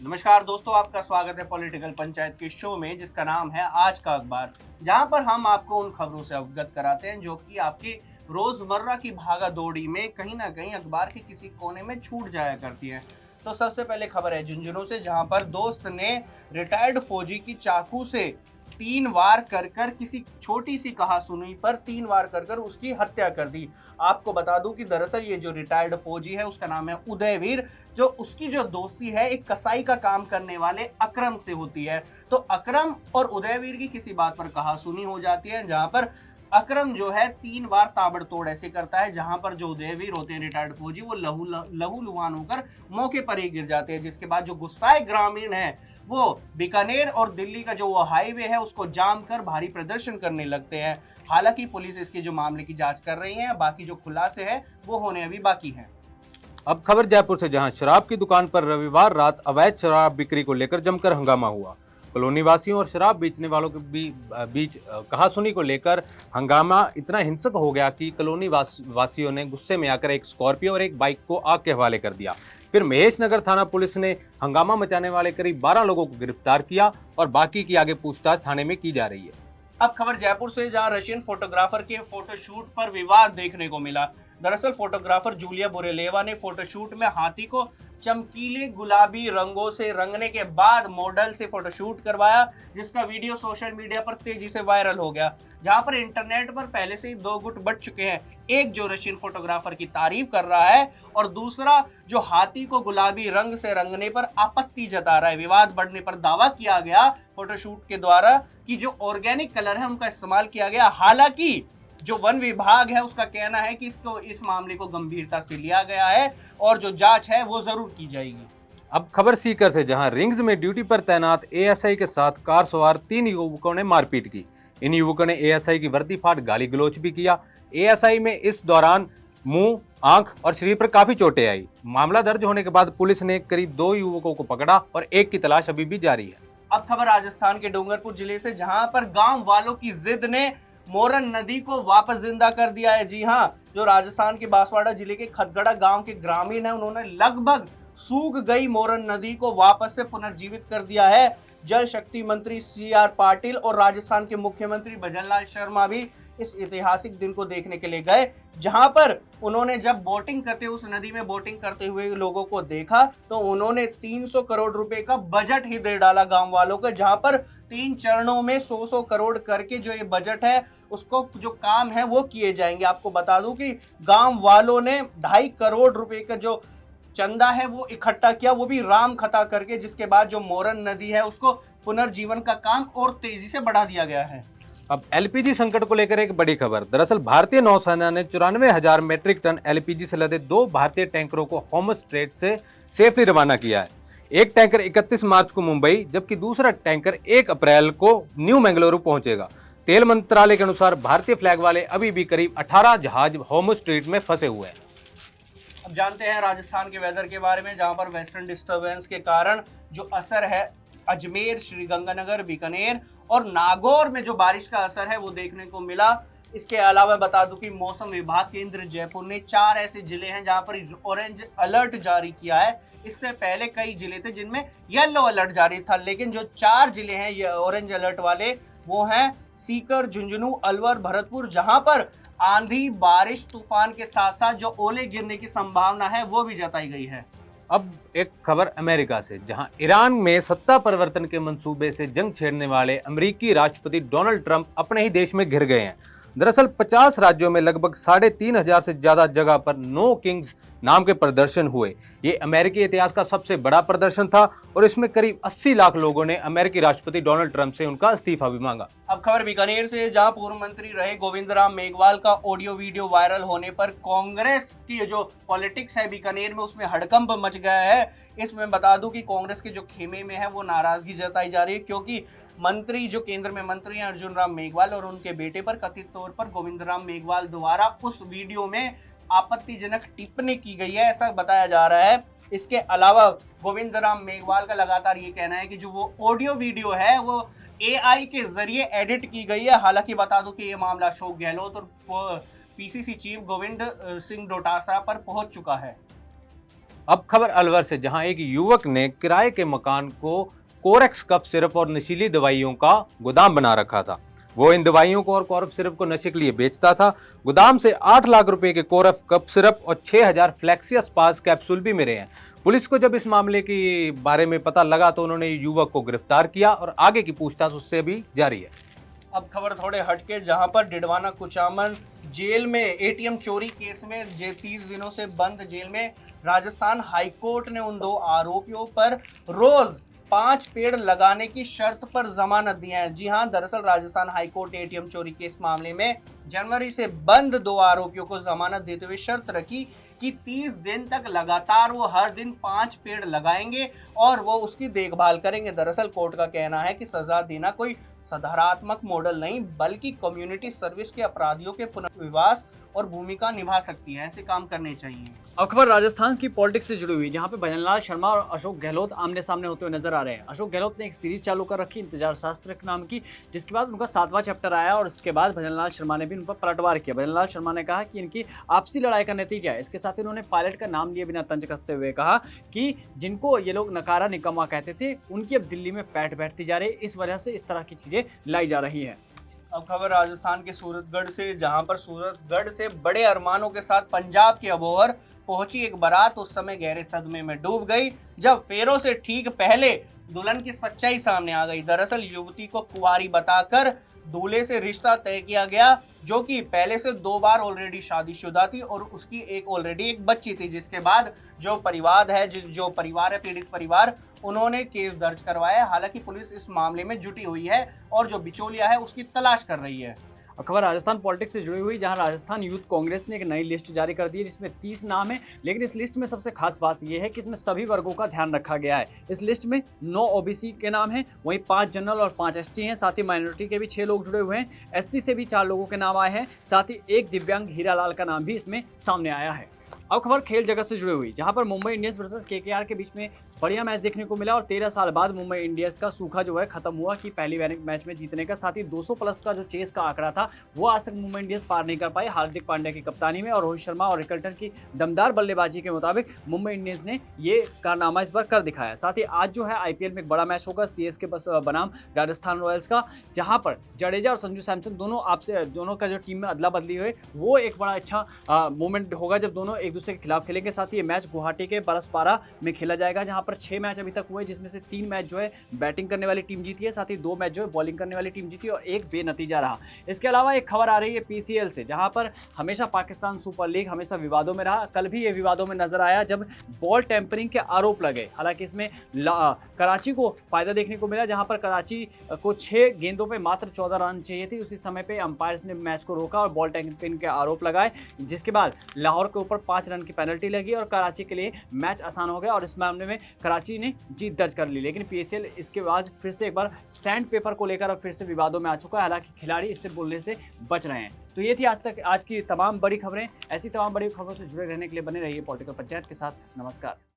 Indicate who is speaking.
Speaker 1: नमस्कार दोस्तों, आपका स्वागत है पॉलिटिकल पंचायत के शो में जिसका नाम है आज का अखबार। जहां पर हम आपको उन खबरों से अवगत कराते हैं जो कि आपकी रोजमर्रा की भागा दौड़ी में कहीं ना कहीं अखबार के किसी कोने में छूट जाया करती है। तो सबसे पहले खबर है झुंझुनू से, जहां पर दोस्त ने रिटायर्ड फौजी की चाकू से 3 वार कर कर किसी छोटी सी कहासुनी पर 3 वार कर कर उसकी हत्या कर दी। आपको बता दूं कि दरअसल ये जो रिटायर्ड फौजी है उसका नाम है उदयवीर, जो उसकी जो दोस्ती है एक कसाई का काम करने वाले अकरम से होती है। तो अकरम और उदयवीर की किसी बात पर कहासुनी हो जाती है, जहां पर अकरम जो है 3 बार ताबड़तोड़ ऐसे करता है जहां पर जो उदयवीर होते हैं रिटायर्ड फौजी वो लहू लुहान होकर मौके पर ही गिर जाते हैं। जिसके बाद जो गुस्साए ग्रामीण है वो बीकानेर और दिल्ली का जो वो हाईवे है उसको जाम कर भारी प्रदर्शन करने लगते हैं। हालांकि पुलिस इसके जो मामले की जांच कर रही है, बाकी जो खुलासे हैं वो होने अभी बाकी हैं।
Speaker 2: अब खबर जयपुर से, जहां शराब की दुकान पर रविवार रात अवैध शराब बिक्री को लेकर जमकर हंगामा हुआ। कॉलोनी वासियों और शराब बेचने वालों के बीच कहासुनी को लेकर हंगामा इतना हिंसक हो गया कि कॉलोनी वासियों ने गुस्से में आकर एक स्कॉर्पियो और एक बाइक को आग के हवाले कर दिया। फिर महेश नगर थाना पुलिस ने हंगामा मचाने वाले करीब 12 लोगों को गिरफ्तार किया और बाकी की आगे पूछताछ थाने में की जा रही है।
Speaker 1: अब खबर जयपुर से, जहां रशियन फोटोग्राफर के फोटोशूट पर विवाद देखने को मिला। दरअसल फोटोग्राफर जूलिया बोरेलेवा ने फोटोशूट में हाथी को चमकीले गुलाबी रंगों से रंगने के बाद मॉडल से फोटोशूट करवाया, जिसका वीडियो सोशल मीडिया पर तेजी से वायरल हो गया। जहां पर इंटरनेट पर पहले से ही दो गुट बट चुके हैं, एक जो रशियन फोटोग्राफर की तारीफ कर रहा है और दूसरा जो हाथी को गुलाबी रंग से रंगने पर आपत्ति जता रहा है। विवाद बढ़ने पर दावा किया गया फोटोशूट के द्वारा कि जो ऑर्गेनिक कलर है उनका इस्तेमाल किया गया। हालांकि जो वन विभाग है उसका कहना है कि इस मामले को गंभीरता से लिया गया है और जो जांच है वो जरूर की जाएगी।
Speaker 2: अब खबर सीकर से, जहां रिंग्स में ड्यूटी पर तैनात एएसआई के साथ कार सवार 3 युवकों ने मारपीट की। इन युवकों ने एएसआई की वर्दी फाड़ गाली गलौज भी किया। एएसआई में इस दौरान मुंह, आंख और शरीर पर काफी चोटें आई। मामला दर्ज होने के बाद पुलिस ने करीब 2 युवकों को पकड़ा और एक की तलाश अभी भी जारी है।
Speaker 1: अब खबर राजस्थान के डूंगरपुर जिले से, जहां पर गांव वालों की जिद ने मोरन नदी को वापस जिंदा कर दिया है। जी हां, जो राजस्थान के बांसवाड़ा जिले के खतगड़ा गांव के ग्रामीण हैं, उन्होंने लगभग सूख गई मोरन नदी को वापस से पुनर्जीवित कर दिया है। जल शक्ति मंत्री सीआर पाटिल और राजस्थान के मुख्यमंत्री भजनलाल शर्मा भी इस ऐतिहासिक दिन को देखने के लिए गए, जहां पर उन्होंने जब बोटिंग करते उस नदी में बोटिंग करते हुए लोगों को देखा तो उन्होंने 300 करोड़ रुपए का बजट ही दे डाला गांव वालों को, जहां पर 3 चरणों में 100 करोड़ करके जो ये बजट है उसको जो काम है वो किए जाएंगे। आपको बता दूं कि गांव वालों ने 2.5 करोड़ रुपए का जो चंदा है वो इकट्ठा किया, वो भी राम खता करके, जिसके बाद जो मोरन नदी है उसको पुनर्जीवन का काम और तेजी से बढ़ा दिया गया है।
Speaker 2: अब एलपीजी संकट को लेकर एक बड़ी खबर। दरअसल भारतीय नौसेना ने 94,000 मीट्रिक टन एलपीजी से लदे 2 भारतीय टैंकरों को होर्मुज स्ट्रेट से सेफली रवाना किया है। एक टैंकर 31 मार्च को मुंबई, जबकि दूसरा टैंकर 1 अप्रैल को न्यू मंगलुरु पहुंचेगा। तेल मंत्रालय के अनुसार भारतीय फ्लैग वाले अभी भी करीब 18 जहाज होर्मुज स्ट्रेट में फंसे हुए हैं।
Speaker 1: अब जानते हैं राजस्थान के वेदर के बारे में, जहां पर वेस्टर्न डिस्टर्बेंस के कारण जो असर है अजमेर, श्रीगंगानगर, बीकानेर और नागौर में जो बारिश का असर है वो देखने को मिला। इसके अलावा बता दूं कि मौसम विभाग केंद्र जयपुर ने 4 ऐसे जिले हैं जहां पर ऑरेंज अलर्ट जारी किया है। इससे पहले कई जिले थे जिनमें येलो अलर्ट जारी था, लेकिन जो 4 जिले हैं ये ऑरेंज अलर्ट वाले वो हैं सीकर, झुंझुनू, अलवर, भरतपुर, जहां पर आंधी, बारिश, तूफान के साथ साथ जो ओले गिरने की संभावना है वो भी जताई गई है।
Speaker 2: अब एक खबर अमेरिका से, जहां ईरान में सत्ता परिवर्तन के मंसूबे से जंग छेड़ने वाले अमेरिकी राष्ट्रपति डोनाल्ड ट्रंप अपने ही देश में घिर गए हैं। दरअसल 50 राज्यों में लगभग 3,500 से ज्यादा जगह पर नो किंग्स नाम के प्रदर्शन हुए। ये अमेरिकी इतिहास का सबसे बड़ा प्रदर्शन था और इसमें करीब 80 लाख लोगों ने अमेरिकी राष्ट्रपति डोनाल्ड ट्रंप से उनका इस्तीफा भी मांगा।
Speaker 1: अब खबर बीकानेर से, जहां पूर्व मंत्री रहे गोविंद राम मेघवाल का ऑडियो वीडियो वायरल होने पर कांग्रेस की जो पॉलिटिक्स है बीकानेर में उसमें हड़कंप मच गया है। इसमें बता दूं कि कांग्रेस के जो खेमे में है वो नाराजगी जताई जा रही है, क्योंकि मंत्री जो केंद्र में मंत्री हैं अर्जुन राम मेघवाल और उनके बेटे पर कथित तौर पर गोविंद राम मेघवाल द्वारा उस वीडियो में आपत्तिजनक टिप्पणी की गई है, ऐसा बताया जा रहा है। इसके अलावा गोविंद राम मेघवाल का लगातार ये कहना है कि जो वो ऑडियो वीडियो है वो एआई के जरिए एडिट की गई है। हालांकि बता दूं कि ये मामला अशोक गहलोत और पीसीसी चीफ गोविंद सिंह डोटासरा पर पहुंच चुका है।
Speaker 2: अब खबर अलवर से, जहां एक युवक ने किराए के मकान को कोरेक्स कफ सिरप और नशीली दवाइयों का गोदाम बना रखा था। वो इन दवाइयों को और कफ सिरप को नशे के लिए बेचता था। गोदाम से 8 लाख रुपए के कोरफ कफ सिरप और 6000 फ्लेक्सियस कैप्सूल भी मिले हैं। पुलिस को जब इस मामले के बारे में पता लगा तो उन्होंने युवक को गिरफ्तार किया और आगे की पूछताछ उससे भी जारी है।
Speaker 1: अब खबर थोड़े हटके, जहां पर डिडवाना कुचामन जेल में एटीएम चोरी केस में 30 दिनों से बंद जेल में राजस्थान हाईकोर्ट ने उन 2 आरोपियों पर रोज 5 पेड़ लगाने की शर्त पर जमानत दी है। जी हां, दरअसल राजस्थान हाईकोर्ट ने एटीएम चोरी केस मामले में जनवरी से बंद 2 आरोपियों को जमानत देते हुए शर्त रखी कि 30 दिन तक लगातार वो हर दिन 5 पेड़ लगाएंगे और वो उसकी देखभाल करेंगे। दरअसल कोर्ट का कहना है कि सजा देना कोई सुधारात्मक मॉडल नहीं, बल्कि कम्युनिटी सर्विस के अपराधियों के पुनर्विकास और भूमिका निभा सकती है। ऐसे काम करने चाहिए।
Speaker 3: अब खबर राजस्थान की पॉलिटिक्स से जुड़ी हुई, जहां पे भजनलाल शर्मा और अशोक गहलोत आमने सामने होते हुए नजर आ रहे हैं। अशोक गहलोत ने एक सीरीज चालू कर रखी इंतजार शास्त्र नाम की, जिसके बाद उनका 7वां चैप्टर आया और उसके बाद भजनलाल शर्मा ने भी उन पर पलटवार किया। भजनलाल शर्मा ने कहा कि इनकी आपसी लड़ाई का नतीजा है। इसके साथ ही उन्होंने पायलट का नाम लिए बिना तंज कसते हुए कहा कि जिनको ये लोग नकारा निकम्मा कहते थे, उनकी अब दिल्ली में पैठ बैठती जा रही है। इस वजह से इस तरह की चीजें लाई जा रही है।
Speaker 1: अब खबर राजस्थान के सूरतगढ़ से, जहां पर सूरतगढ़ से बड़े अरमानों के साथ पंजाब के अबोहर पहुंची एक बारात उस समय गहरे सदमे में डूब गई जब फेरों से ठीक पहले दुल्हन की सच्चाई सामने आ गई। दरअसल युवती को कुंवारी बताकर दूल्हे से रिश्ता तय किया गया, जो कि पहले से 2 बार ऑलरेडी शादीशुदा थी और उसकी एक बच्ची थी। जिसके बाद जो परिवार है पीड़ित परिवार, उन्होंने केस दर्ज करवाया। हालांकि पुलिस इस मामले में जुटी हुई है और जो बिचौलिया है उसकी तलाश कर रही है।
Speaker 3: और खबर राजस्थान पॉलिटिक्स से जुड़ी हुई, जहां राजस्थान यूथ कांग्रेस ने एक नई लिस्ट जारी कर दी है जिसमें 30 नाम है। लेकिन इस लिस्ट में सबसे खास बात यह है कि इसमें सभी वर्गों का ध्यान रखा गया है। इस लिस्ट में 9 ओबीसी के नाम हैं, वहीं 5 जनरल और 5 एसटी हैं। साथ ही माइनॉरिटी के भी 6 लोग जुड़े हुए हैं। एससी से भी 4 लोगों के नाम आए हैं। साथ ही एक दिव्यांग हीरालाल का नाम भी इसमें सामने आया है। अब खबर खेल जगत से जुड़ी हुई, जहां पर मुंबई इंडियंस वर्सेस केकेआर के बीच में बढ़िया मैच देखने को मिला और 13 साल बाद मुंबई इंडियंस का सूखा जो है खत्म हुआ कि पहली मैच में जीतने का। साथ ही 200 प्लस का जो चेस का आंकड़ा था वो आज तक मुंबई इंडियंस पार नहीं कर पाई। हार्दिक पांड्या की कप्तानी में और रोहित शर्मा और रिकल्टन की दमदार बल्लेबाजी के मुताबिक मुंबई इंडियंस ने ये कारनामा इस बार कर दिखाया। साथ ही आज जो है आईपीएल में एक बड़ा मैच होगा सीएसके बनाम राजस्थान रॉयल्स का, जहां पर जडेजा और संजू सैमसन दोनों का जो टीम में अदला बदली हुई, वो एक बड़ा अच्छा मोमेंट होगा जब दोनों एक दूसरे के खिलाफ खेलेंगे। साथ ही ये मैच गुवाहाटी के बरसपारा में खेला जाएगा, जहां पर 6 मैच अभी तक हुए, जिसमें से 3 मैच जो है बैटिंग करने वाली टीम जीती है। साथ ही 2 मैच जो है बॉलिंग करने वाली टीम जीती है और एक बेनतीजा रहा। इसके अलावा एक खबर आ रही है पीसीएल से, जहां पर हमेशा पाकिस्तान सुपर लीग हमेशा विवादों में रहा। कल भी ये विवादों में नजर आया जब बॉल टेम्परिंग के आरोप लगे। हालांकि इसमें कराची को फायदा देखने को मिला, जहां पर कराची को 6 गेंदों पर मात्र 14 रन चाहिए थी। उसी समय पर अंपायर्स ने मैच को रोका और बॉल टेम्परिंग के आरोप लगाए, जिसके बाद लाहौर के ऊपर 5 रन की पेनल्टी लगी और कराची के लिए मैच आसान हो गया और इस मामले में कराची ने जीत दर्ज कर ली। लेकिन पीएसएल इसके बाद फिर से एक बार सैंड पेपर को लेकर अब फिर से विवादों में आ चुका है। हालांकि खिलाड़ी इससे बोलने से बच रहे हैं। तो ये थी आज की तमाम बड़ी खबरें। ऐसी तमाम बड़ी खबरों से जुड़े रहने के लिए बने रहिए पॉलिटिकल पंचायत के साथ। नमस्कार।